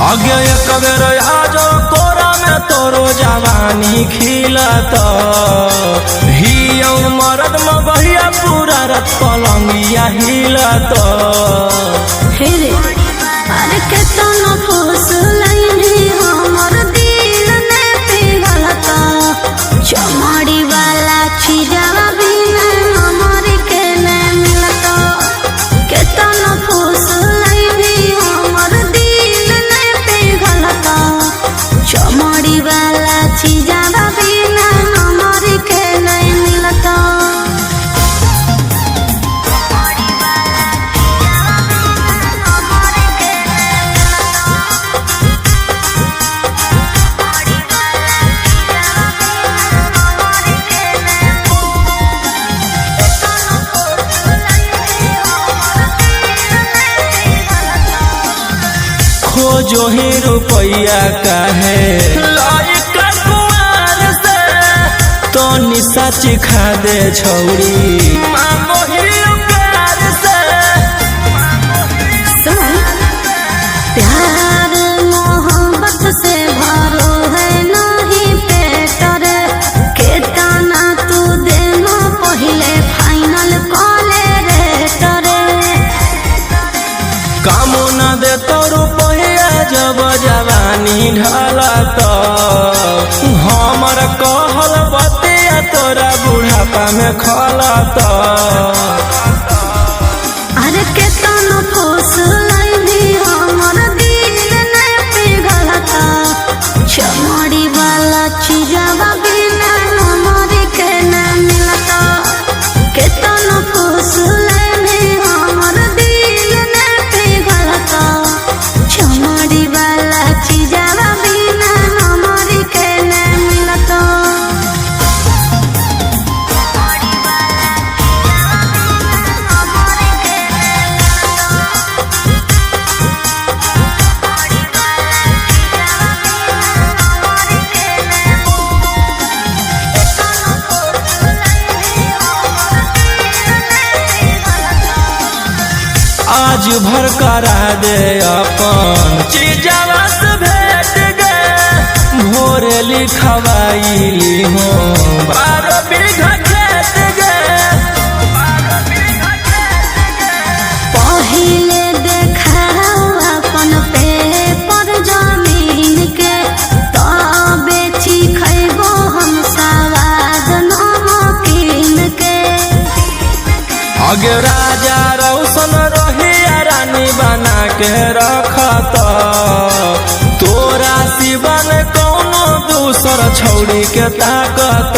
आगे एक बेर आजो कोरा में तोरो जवानी खिलत हियो मरद में बहिया पूरा रत पलंगिया हिलत हे रे अरे केतना फुसलैनी हमर दिल ने पिघलत चमड़ी वाला छिजवा बिना हमर के ने मिलत केतना फुसलैनी हमर दिल ने पिघलत चमड़ी वाला छिजवा बिना हमर के ने मिलत। खोजो ही रुपया काहे लायक कुआर से तो निशा चिखा दे छौरी मांगो ही प्यार से प्यार मोहब्बत से भरो है नहीं पेटर केतना तू देनो पहले फाइनल कॉले रेटर कामो न दे तो रुपया जब जवानी ढलत हमर कहल बतिया तोरा बुढ़ापा में खलत अरे केतना फुसलैनी हमर दिल ने पिघलत चमड़ी वाला छिजवा बिना हमर के न मिलत केतना फुसलैनी हमर दिल ने पिघलत चमड़ी वाला छिजवा बिना हमर के न मिलत। आज भर करा दे अपन चीजवा से भेट गे भोरे लिखवाई हो 12 बीघा खेत गे पहिले देखाओ अपन पेपर जमीन के तब बेची खैबो हम सवाद नमकीन के आगे राजा रौशन रही रानी बना के रखत तोरा सिवन कौनो दूसर छौड़ी के ताकत।